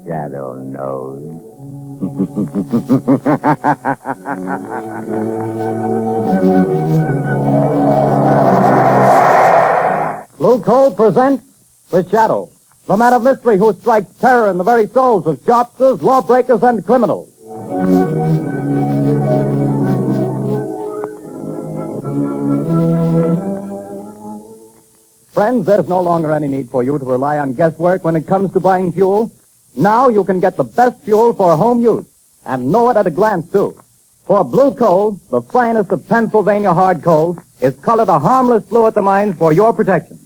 Shadow knows. Blue Coal presents The Shadow, the man of mystery who strikes terror in the very souls of sharpsters, lawbreakers, and criminals. Friends, there's no longer any need for you to rely on guesswork when it comes to buying fuel. Now you can get the best fuel for home use, and know it at a glance, too. For Blue Coal, the finest of Pennsylvania hard coal, is colored a harmless blue at the mines for your protection,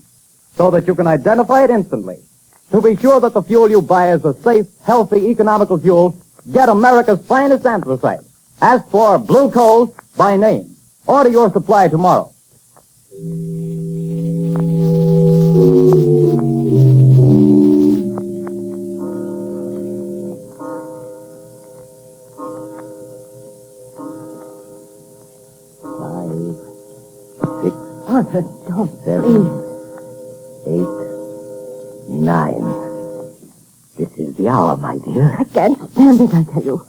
so that you can identify it instantly. To be sure that the fuel you buy is a safe, healthy, economical fuel, get America's finest anthracite. Ask for Blue Coal by name. Order your supply tomorrow. Arthur, don't. 7, 8, 9. This is the hour, my dear. I can't stand it, I tell you.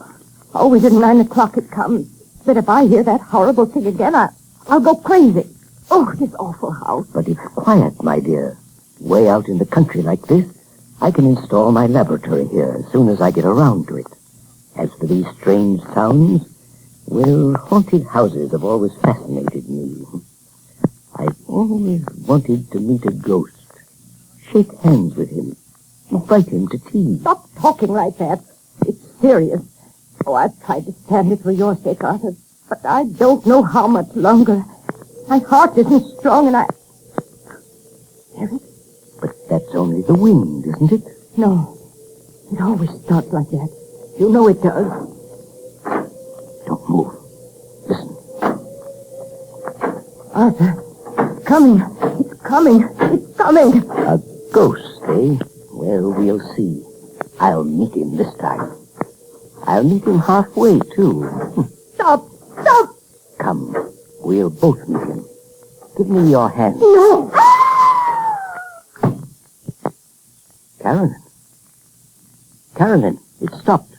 Always at 9 o'clock it comes. But if I hear that horrible thing again, I'll go crazy. Oh, this awful house. But it's quiet, my dear. Way out in the country like this, I can install my laboratory here as soon as I get around to it. As for these strange sounds, well, haunted houses have always fascinated me. I've always wanted to meet a ghost, shake hands with him, invite him to tea. Stop talking like that. It's serious. Oh, I've tried to stand it for your sake, Arthur, but I don't know how much longer. My heart isn't strong, and I... Hear it? But that's only the wind, isn't it? No. It always starts like that. You know it does. Don't move. Listen. Arthur, it's coming. It's coming. It's coming. A ghost, eh? Well, we'll see. I'll meet him this time. I'll meet him halfway, too. Stop! Stop! Come. We'll both meet him. Give me your hand. No! Carolyn. Carolyn, it stopped.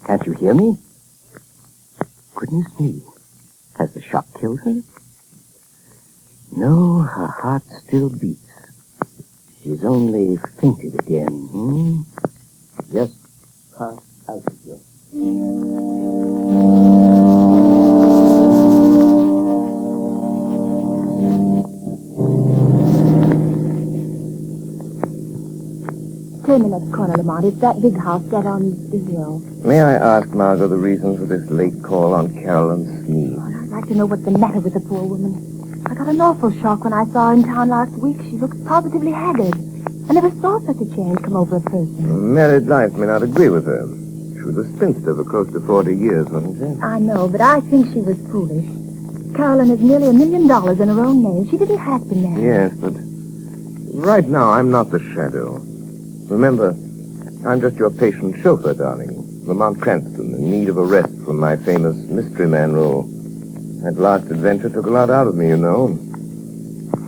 Can't you hear me? Goodness me. Has the shock killed her? No, her heart still beats. She's only fainted again. Just passed out again. Turn in at the corner, Lamont. It's that big house set on the hill. May I ask, Margo, the reason for this late call on Carolyn Sneed? I'd like to know what's the matter with the poor woman. I got an awful shock when I saw her in town last week. She looks positively haggard. I never saw such a change come over a person. Married life may not agree with her. She was a spinster for close to 40 years, wasn't she? I know, but I think she was foolish. Carolyn has nearly $1 million in her own name. She didn't have to marry. Yes, but right now I'm not the shadow. Remember, I'm just your patient chauffeur, darling. Lamont Cranston, in need of a rest from my famous mystery man role. That last adventure took a lot out of me, you know.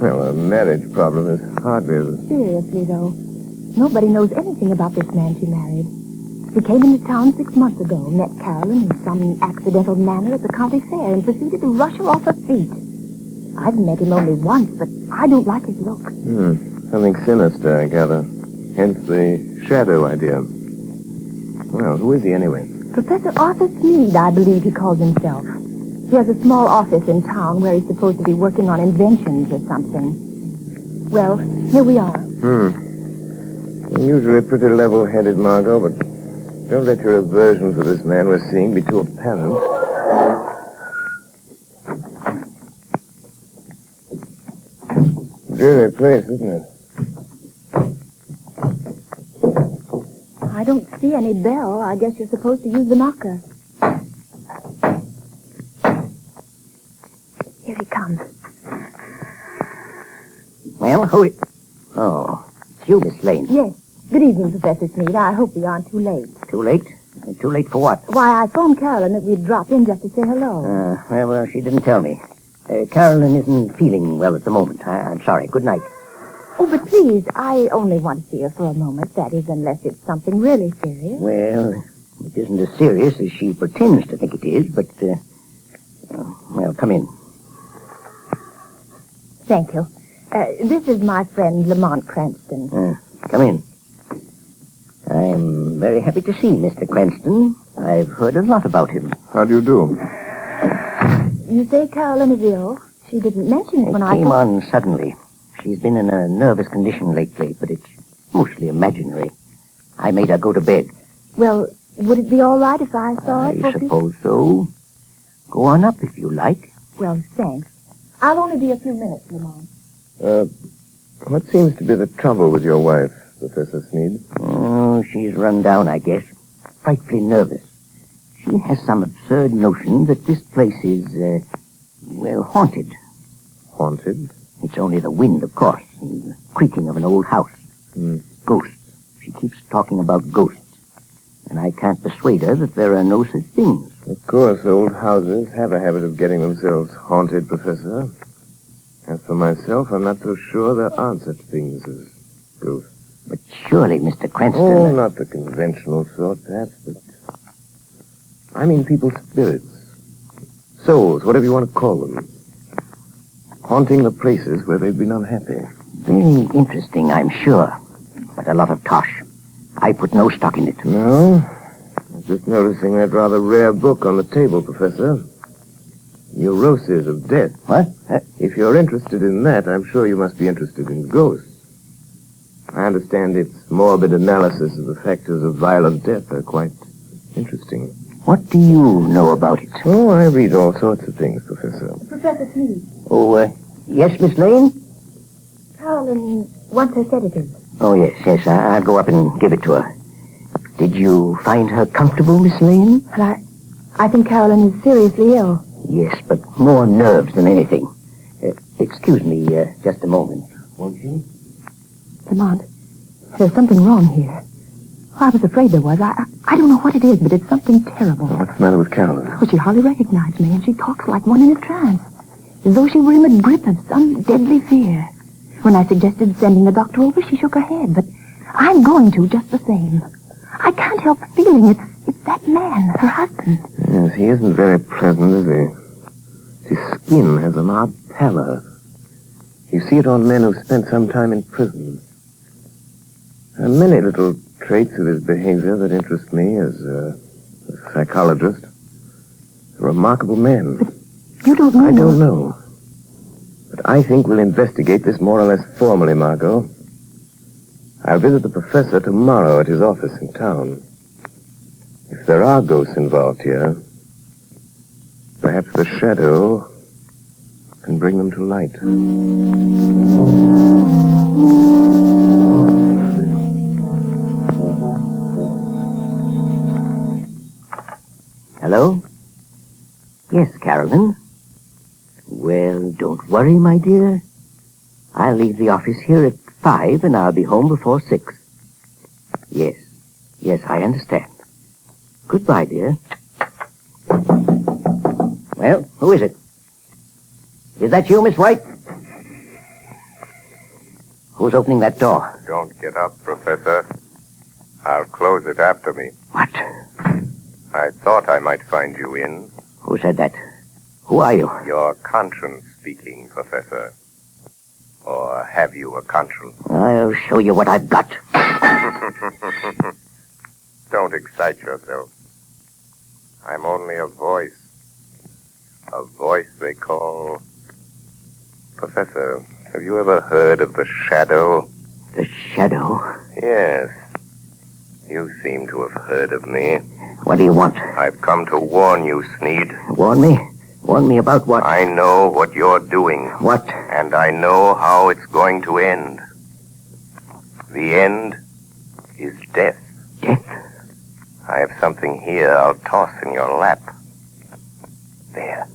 Well, a marriage problem is hardly as... Seriously, though, nobody knows anything about this man she married. He came into town 6 months ago, met Carolyn in some accidental manner at the county fair, and proceeded to rush her off her feet. I've met him only once, but I don't like his looks. Something sinister, I gather. Hence the shadow idea. Well, who is he anyway? Professor Arthur Sneed, I believe he calls himself. He has a small office in town where he's supposed to be working on inventions or something. Well, here we are. Usually pretty level-headed, Margo, but don't let your aversion for this man we're seeing be too apparent. Dreary place, isn't it? I don't see any bell. I guess you're supposed to use the knocker. Here he comes. Well, who is... Oh, it's you, Miss Lane. Yes. Good evening, Professor Sneed. I hope we aren't too late. Too late? Too late for what? Why, I phoned Carolyn that we'd drop in just to say hello. Well, she didn't tell me. Carolyn isn't feeling well at the moment. I'm sorry. Good night. Oh, but please, I only want to see her for a moment. That is, unless it's something really serious. Well, it isn't as serious as she pretends to think it is, but, well, come in. Thank you. This is my friend, Lamont Cranston. Come in. I'm very happy to see Mr. Cranston. I've heard a lot about him. How do you do? You say Carolyn is ill? She didn't mention it when I came on suddenly. She's been in a nervous condition lately, but it's mostly imaginary. I made her go to bed. Well, would it be all right if I saw it? I suppose so. Go on up if you like. Well, thanks. I'll only be a few minutes, Lamont. What seems to be the trouble with your wife, Professor Sneed? Oh, she's run down, I guess. Frightfully nervous. She has some absurd notion that this place is, well, haunted. Haunted? It's only the wind, of course, and the creaking of an old house. Ghosts. She keeps talking about ghosts. And I can't persuade her that there are no such things. Of course, old houses have a habit of getting themselves haunted, Professor. As for myself, I'm not so sure there aren't such things as ghosts. But surely, Mr. Cranston... Oh, not the conventional sort, perhaps, but... I mean people's spirits. Souls, whatever you want to call them. Haunting the places where they've been unhappy. Very interesting, I'm sure. But a lot of tosh. I put no stock in it. No? I was just noticing that rather rare book on the table, Professor. Neuroses of Death. What? If you're interested in that, I'm sure you must be interested in ghosts. I understand its morbid analysis of the factors of violent death are quite interesting. What do you know about it? Oh, I read all sorts of things, Professor. Professor Sneed. Oh, yes, Miss Lane? Carolyn wants her sedative. Oh, yes. I'll go up and give it to her. Did you find her comfortable, Miss Lane? But I think Carolyn is seriously ill. Yes, but more nerves than anything. Excuse me just a moment, won't you? Lamont, there's something wrong here. I was afraid there was. I don't know what it is, but it's something terrible. What's the matter with Carolyn? Well, she hardly recognized me, and she talks like one in a trance, as though she were in the grip of some deadly fear. When I suggested sending the doctor over, she shook her head, but I'm going to just the same. I can't help feeling it's that man, her husband. Yes, he isn't very pleasant, is he? His skin has an odd pallor. You see it on men who've spent some time in prison. There are many little traits of his behavior that interest me as a psychologist. A remarkable man. But you don't know. I don't know. But I think we'll investigate this more or less formally, Margo. I'll visit the professor tomorrow at his office in town. If there are ghosts involved here, perhaps the shadow can bring them to light. Hello? Yes, Carolyn. Well, don't worry, my dear. I'll leave the office here at 5, and I'll be home before 6. Yes, I understand. Goodbye, dear. Well, who is it? Is that you, Miss White? Who's opening that door? Don't get up, Professor. I'll close it after me. What? I thought I might find you in. Who said that? Who are you? Your conscience speaking, Professor. Or have you a conscience? I'll show you what I've got. Don't excite yourself. I'm only a voice. A voice they call... Professor, have you ever heard of the shadow? The shadow? Yes. You seem to have heard of me. What do you want? I've come to warn you, Sneed. Warn me? Warn me about what? I know what you're doing. What? And I know how it's going to end. The end is death. Death? I have something here I'll toss in your lap. There.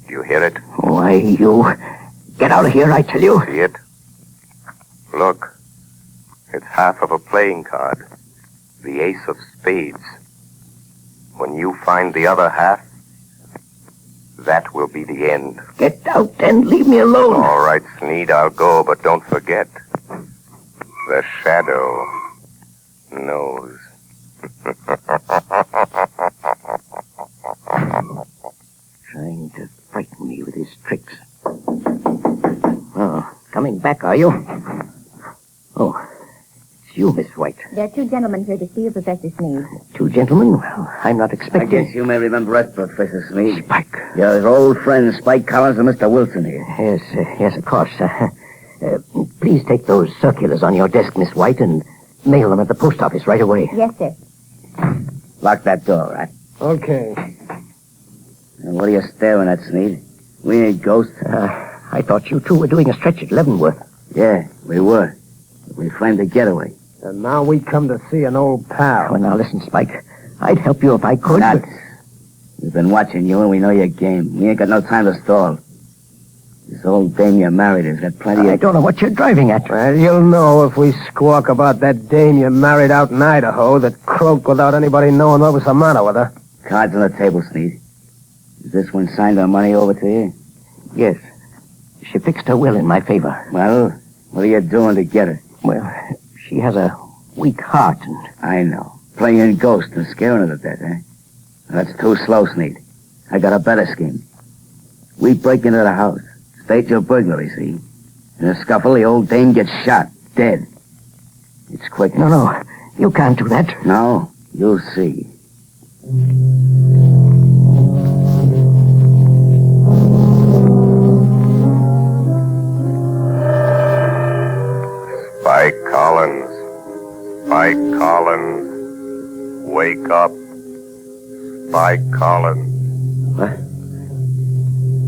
Do you hear it? Why, you... Get out of here, I tell you. See it? Look. It's half of a playing card. The ace of spades. When you find the other half, that will be the end. Get out and leave me alone. All right, Sneed, I'll go, but don't forget. The shadow knows. Trying to frighten me with his tricks. Oh, coming back, are you? Oh, it's you, Miss White. There are two gentlemen here to see you, Professor Sneed. Two gentlemen? Well, I'm not I expecting... guess you may remember us, Professor Sneed. Spike. Your old friends, Spike Collins and Mr. Wilson here. Yes, of course. Please take those circulars on your desk, Miss White, and mail them at the post office right away. Yes, sir. Lock that door, right? Okay. And what are you staring at, Sneed? We ain't ghosts. I thought you two were doing a stretch at Leavenworth. Yeah, we were. We framed a getaway. And now we come to see an old pal. Well, now listen, Spike. I'd help you if I could. Nuts. but- We've been watching you and we know your game. We ain't got no time to stall. This old dame you married has got plenty I of... don't know what you're driving at. Well, you'll know if we squawk about that dame you married out in Idaho that croaked without anybody knowing what was the matter with her. Cards on the table, Sneed. Is this one signed our money over to you? Yes. She fixed her will in my favor. Well, what are you doing to get her? Well, she has a weak heart, and I know. Playing ghost and scaring her to death, eh? That's too slow, Sneed. I got a better scheme. We break into the house. Stage your burglary, see? In a scuffle, the old dame gets shot. Dead. It's quick. No, you can't do that. No, you'll see. Spike Collins. Spike Collins. Wake up. Spike Collins. What?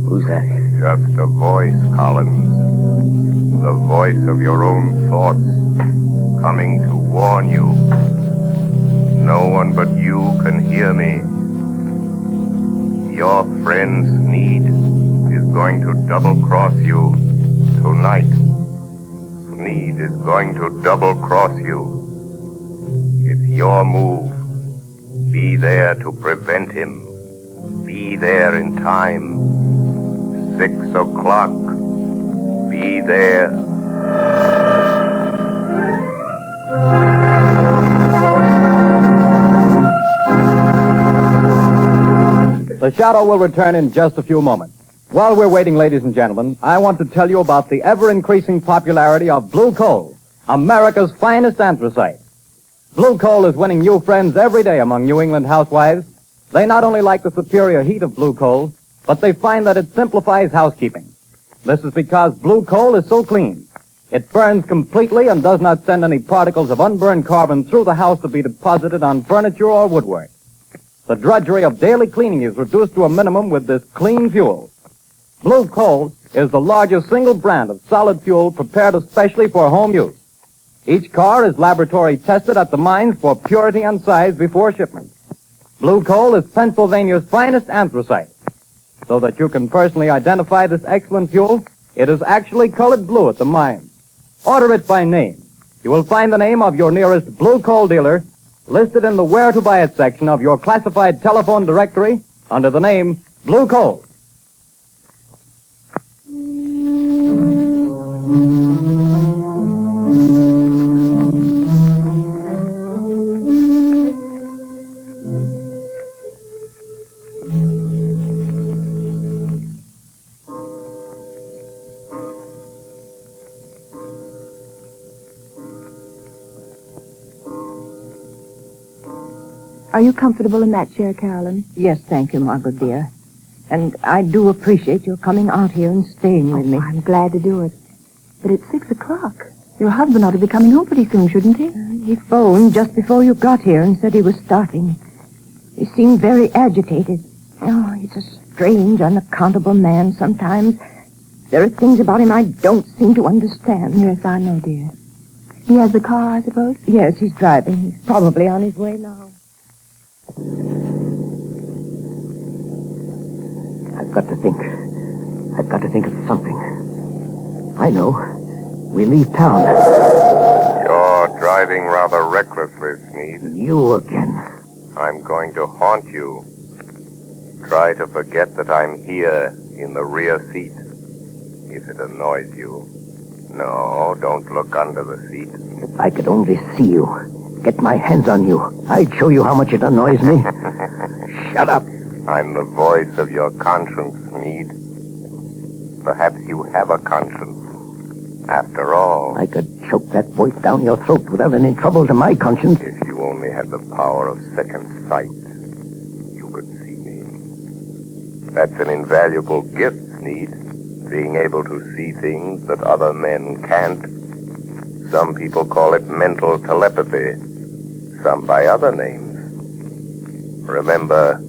Who's that? Just a voice, Collins. The voice of your own thoughts, coming to warn you. No one but you can hear me. Your friend Sneed is going to double-cross you tonight. Sneed is going to double-cross you. It's your move. Be there to prevent him. Be there in time. 6 o'clock. Be there. The shadow will return in just a few moments. While we're waiting, ladies and gentlemen, I want to tell you about the ever-increasing popularity of blue coal, America's finest anthracite. Blue coal is winning new friends every day among New England housewives. They not only like the superior heat of blue coal, but they find that it simplifies housekeeping. This is because blue coal is so clean. It burns completely and does not send any particles of unburned carbon through the house to be deposited on furniture or woodwork. The drudgery of daily cleaning is reduced to a minimum with this clean fuel. Blue coal is the largest single brand of solid fuel prepared especially for home use. Each car is laboratory tested at the mines for purity and size before shipment. Blue coal is Pennsylvania's finest anthracite. So that you can personally identify this excellent fuel, it is actually colored blue at the mines. Order it by name. You will find the name of your nearest blue coal dealer listed in the Where to Buy It section of your classified telephone directory under the name Blue Coal. Are you comfortable in that chair, Carolyn? Yes, thank you, Margaret, dear. And I do appreciate your coming out here and staying with me. I'm glad to do it. But it's 6 o'clock. Your husband ought to be coming home pretty soon, shouldn't he? He phoned just before you got here and said he was starting. He seemed very agitated. Oh, he's a strange, unaccountable man sometimes. There are things about him I don't seem to understand. Yes, I know, dear. He has the car, I suppose? Yes, he's driving. He's probably on his way now. I've got to think. I've got to think of something. I know. We leave town. You're driving rather recklessly, Sneed. You again. I'm going to haunt you. Try to forget that I'm here in the rear seat, if it annoys you. No, don't look under the seat. If I could only see you, get my hands on you, I'd show you how much it annoys me. Shut up. I'm the voice of your conscience, Sneed. Perhaps you have a conscience. After all, I could choke that voice down your throat without any trouble to my conscience. if you only had the power of second sight, you could see me. That's an invaluable gift, Sneed, being able to see things that other men can't. Some people call it mental telepathy, some by other names. Remember,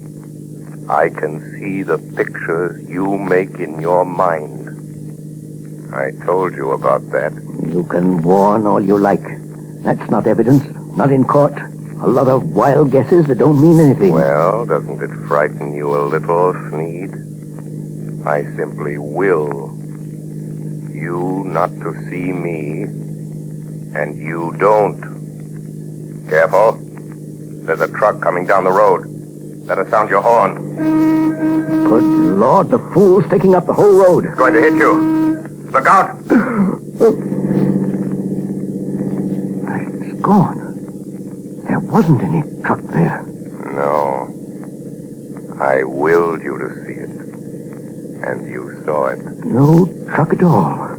I can see the pictures you make in your mind. I told you about that. You can warn all you like. That's not evidence, not in court. A lot of wild guesses that don't mean anything. Well, doesn't it frighten you a little, Sneed? I simply will you not to see me, and you don't. Careful. There's a truck coming down the road. Better sound your horn. Good Lord, the fool's taking up the whole road. It's going to hit you. Look out! It's gone. There wasn't any truck there. No. I willed you to see it. And you saw it. No truck at all.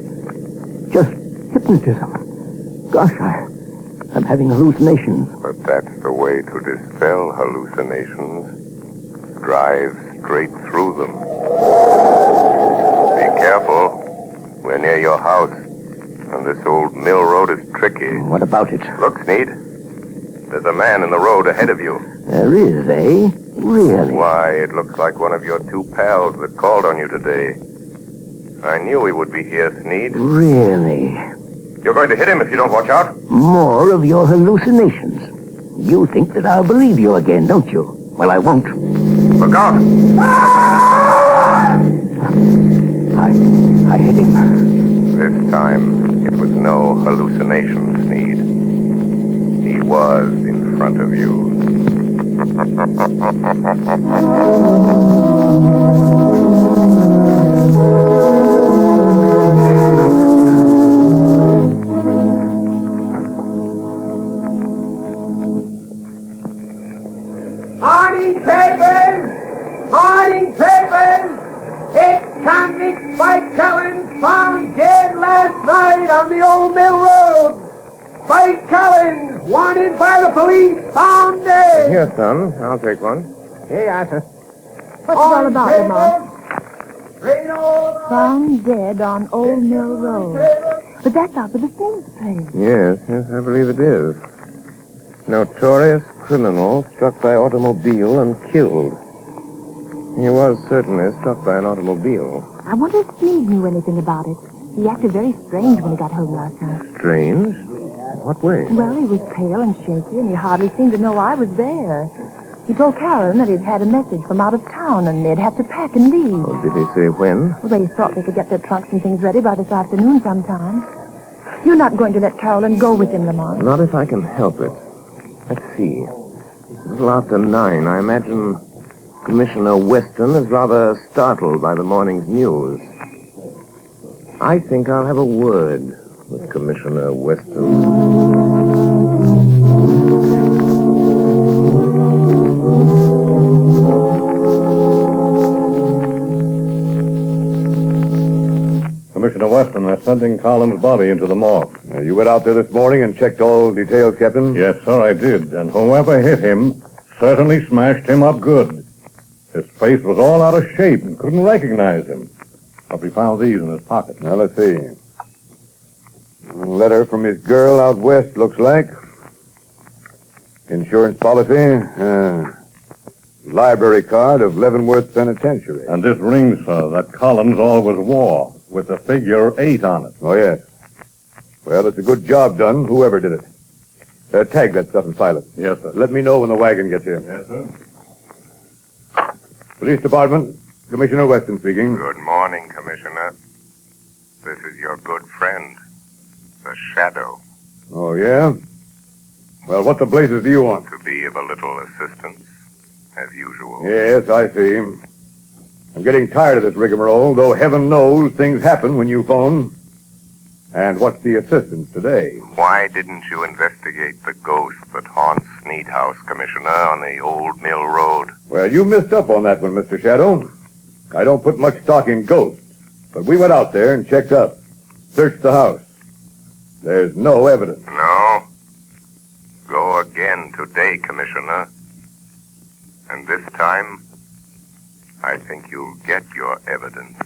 Just hypnotism. Gosh, I'm having hallucinations. But that's the way to dispel hallucinations. Drive straight through them. Be careful. We're near your house, and this old mill road is tricky. What about it? Look, Sneed. There's a man in the road ahead of you. There is, eh? Really? Why, it looks like one of your two pals that called on you today. I knew he would be here, Sneed. Really? You're going to hit him if you don't watch out. More of your hallucinations. You think that I'll believe you again, don't you? Well, I won't. Look out! I hit him. This time, it was no hallucination, Sneed. He was in front of you. Morning papers! Morning papers! It's convict Spike Collins found dead last night on the old mill road. Spike Collins, wanted by the police, found dead. Here, son. I'll take one. Here you are, sir. What's it all about, Lamont? Read all Found dead on Old Mill Road. But that's out of the Sims place. Yes, I believe it is. Notorious criminal struck by automobile and killed. He was certainly struck by an automobile. I wonder if Steve knew anything about it. He acted very strange when he got home last night. Strange? What way? Well, he was pale and shaky, and he hardly seemed to know I was there. He told Carolyn that he'd had a message from out of town, and they'd have to pack and leave. Oh, did he say when? Well, they thought they could get their trunks and things ready by this afternoon sometime. You're not going to let Carolyn go with him, Lamont. Not if I can help it. Let's see. A little after 9. I imagine Commissioner Weston is rather startled by the morning's news. I think I'll have a word with Commissioner Weston. Commissioner Weston, they're sending Collins' body into the morgue. You went out there this morning and checked all details, Captain? Yes, sir, I did. And whoever hit him certainly smashed him up good. His face was all out of shape and couldn't recognize him. But we found these in his pocket. Now, let's see. A letter from his girl out west, looks like. Insurance policy. Library card of Leavenworth Penitentiary. And this ring, sir, that Collins always wore, with the figure 8 on it. Oh, yes. Well, it's a good job done, whoever did it. Tag that stuff and file it. Yes, sir. Let me know when the wagon gets here. Yes, sir. Police Department, Commissioner Weston speaking. Good morning, Commissioner. This is your good friend, the Shadow. Oh, yeah? Well, what the blazes do you want? To be of a little assistance. as usual. Yes, I see. I'm getting tired of this rigmarole, though heaven knows things happen when you phone. And what's the assistance today? Why didn't you investigate the ghost that haunts Sneed House, Commissioner, on the Old Mill Road? Well, you missed up on that one, Mr. Shadow. I don't put much stock in ghosts, but we went out there and checked up. Searched the house. There's no evidence. No? Go again today, Commissioner. And this time, I think you'll get your evidence.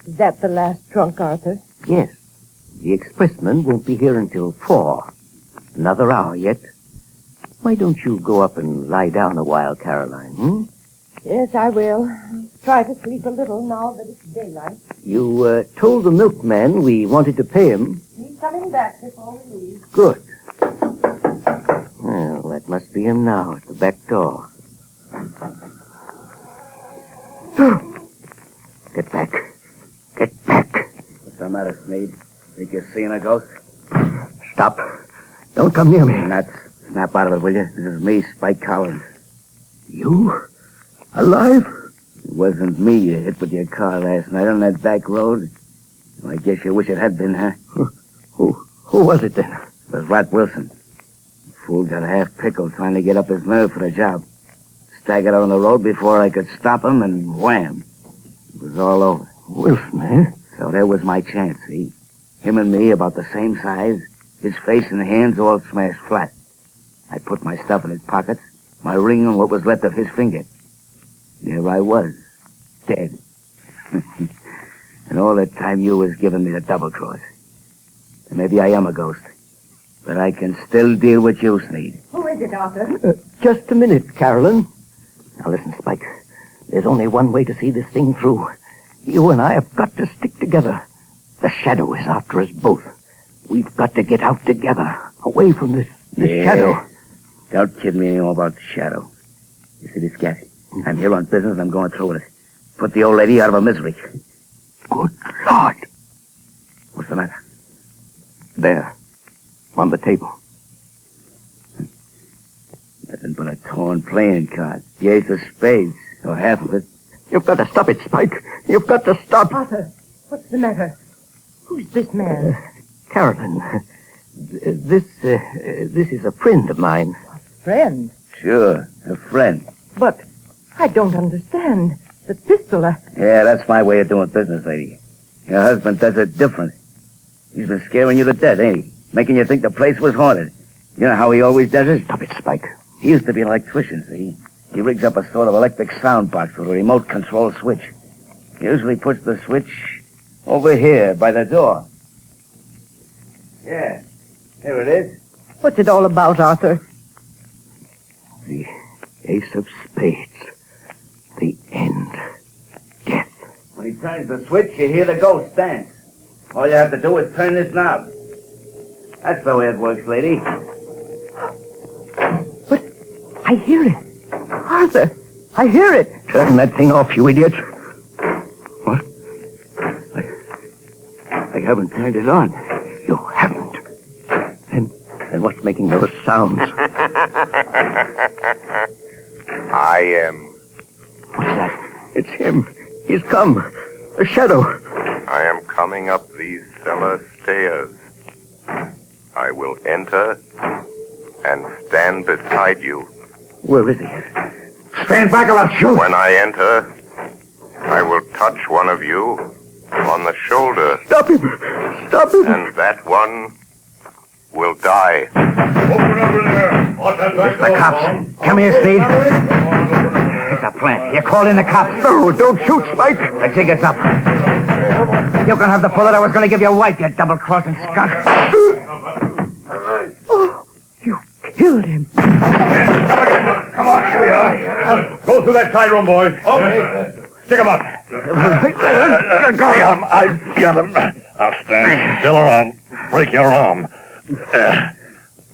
Is that the last trunk, Arthur? Yes. The expressman won't be here until 4. Another hour yet. Why don't you go up and lie down a while, Caroline, Yes, I will. I'll try to sleep a little now that it's daylight. You told the milkman we wanted to pay him. He's coming back before we leave. Good. Well, that must be him now at the back door. Get back. Get back. What's the matter, Sneed? Think you're seeing a ghost? Stop. Don't come near me. Nuts. Snap out of it, will you? This is me, Spike Collins. You? Alive? It wasn't me you hit with your car last night on that back road. Well, I guess you wish it had been, huh? Who was it then? It was Rat Wilson. The fool got half pickled trying to get up his nerve for the job. Staggered out on the road before I could stop him, and wham! It was all over. Wilson, eh? So there was my chance, see? Him and me about the same size, his face and hands all smashed flat. I put my stuff in his pockets, my ring and what was left of his finger. There I was, dead. And all that time you was giving me the double cross. And maybe I am a ghost, but I can still deal with you, Sneed. Who is it, Arthur? Just a minute, Carolyn. Now listen, Spike. There's only one way to see this thing through. You and I have got to stick together. The shadow is after us both. We've got to get out together, away from this shadow. Don't kid me anymore about the shadow. You see this cat? I'm here on business and I'm going through with it. Put the old lady out of her misery. Good Lord. What's the matter? There. On the table. Nothing but a torn playing card. The ace of spades, or half of it. You've got to stop it, Spike. You've got to stop. Arthur, what's the matter? Who's this man? Carolyn, this is a friend of mine. Friend? Sure, a friend. But I don't understand. The pistol, Yeah, that's my way of doing business, lady. Your husband does it different. He's been scaring you to death, ain't he? Making you think the place was haunted. You know how he always does it? Stop it, Spike. He used to be an electrician, see? He rigs up a sort of electric sound box with a remote control switch. He usually puts the switch over here by the door. Yeah, here it is. what's it all about, Arthur? The ace of spades. The end. Death. When he turns the switch, you hear the ghost dance. All you have to do is turn this knob. That's the way it works, lady. But I hear it. Arthur, I hear it. Turn that thing off, you idiot. What? I haven't turned it on. You haven't. Then what's making those sounds? I am. What's that? It's him. He's come. A shadow. I am coming up these cellar stairs. I will enter and stand beside you. Where is he? Stand back or I'll shoot. When I enter, I will touch one of you on the shoulder. Stop him. Stop him. And that one will die. Open up in there. What's that back The door, cops. Tom? Come here, Steve. It's a plant. You called in the cops. No, don't shoot, Spike. The jig is up. You can have the bullet I was going to give your wife, you double-crossing skunk. Oh, you killed him. Come on, here we are. Go through that side room, boys. Okay. Stick him up. Got him. I got him. I'll stand still or I'll break your arm.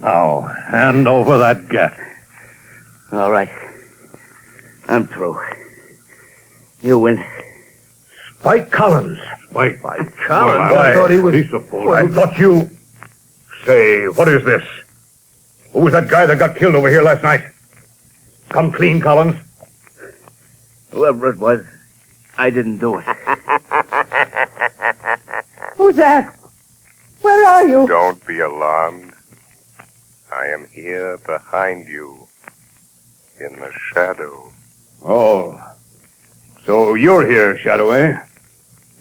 Now, hand over that gat. All right. I'm through. You win. Spike Collins. Spike. Collins? I thought he was... He's a fool. I thought you... Say, what is this? Who was that guy that got killed over here last night? Come clean, Collins. Whoever it was, I didn't do it. Who's that? Where are you? Don't be alarmed. I am here behind you, in the shadow. Oh. So you're here, Shadow, eh?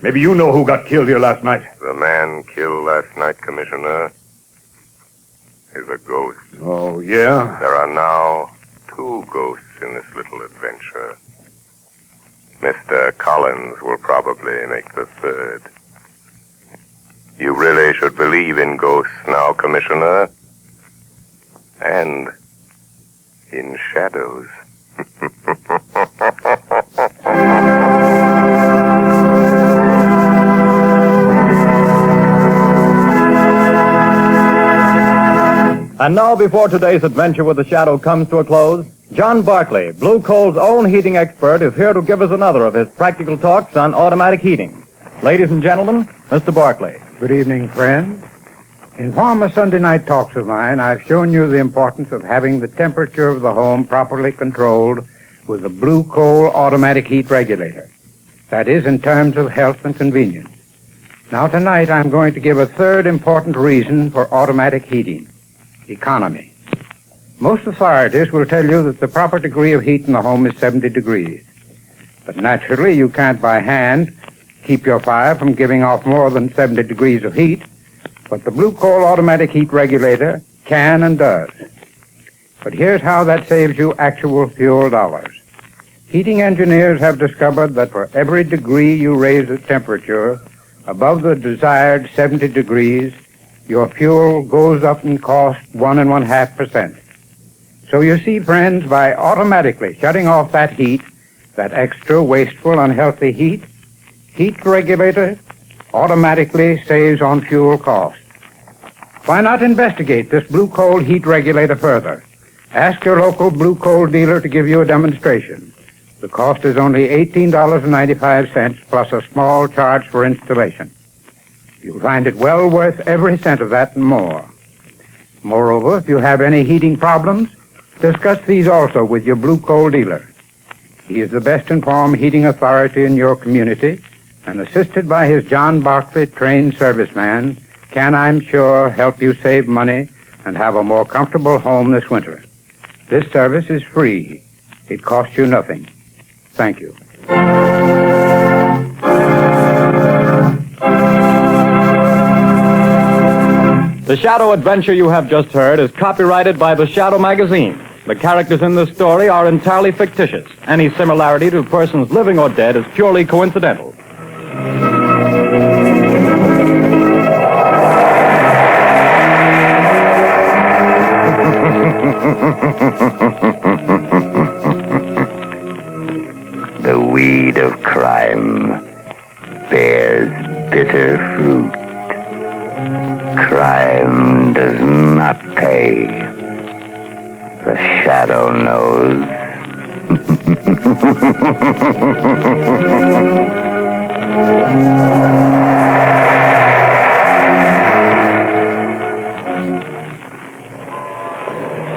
Maybe you know who got killed here last night. The man killed last night, Commissioner, is a ghost. Oh, yeah? There are now 2 ghosts in this little adventure. Mr. Collins will probably make the 3rd. You really should believe in ghosts now, Commissioner. And in shadows. And now, before today's adventure with the Shadow comes to a close, John Barclay, Blue Coal's own heating expert, is here to give us another of his practical talks on automatic heating. Ladies and gentlemen, Mr. Barclay. Good evening, friends. In former Sunday night talks of mine, I've shown you the importance of having the temperature of the home properly controlled with a Blue Coal automatic heat regulator. That is, in terms of health and convenience. Now, tonight, I'm going to give a 3rd important reason for automatic heating: economy. Most authorities will tell you that the proper degree of heat in the home is 70 degrees. But naturally, you can't by hand keep your fire from giving off more than 70 degrees of heat. But the Blue Coal automatic heat regulator can and does. But here's how that saves you actual fuel dollars. Heating engineers have discovered that for every degree you raise the temperature above the desired 70 degrees, your fuel goes up in cost 1.5%. So you see, friends, by automatically shutting off that heat, that extra wasteful, unhealthy heat regulator automatically saves on fuel costs. Why not investigate this Blue Coal heat regulator further? Ask your local Blue Coal dealer to give you a demonstration. The cost is only $18.95 plus a small charge for installation. You'll find it well worth every cent of that and more. Moreover, if you have any heating problems, discuss these also with your Blue Coal dealer. He is the best informed heating authority in your community, and assisted by his John Barclay trained serviceman, can, I'm sure, help you save money and have a more comfortable home this winter. This service is free. It costs you nothing. Thank you. The Shadow adventure you have just heard is copyrighted by the Shadow magazine. The characters in this story are entirely fictitious. Any similarity to persons living or dead is purely coincidental. The weed of crime bears bitter fruit. Crime does not pay. The Shadow knows.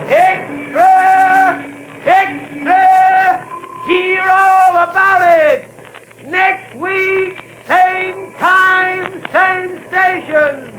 Extra! Hear all about it! Next week, same time, same station.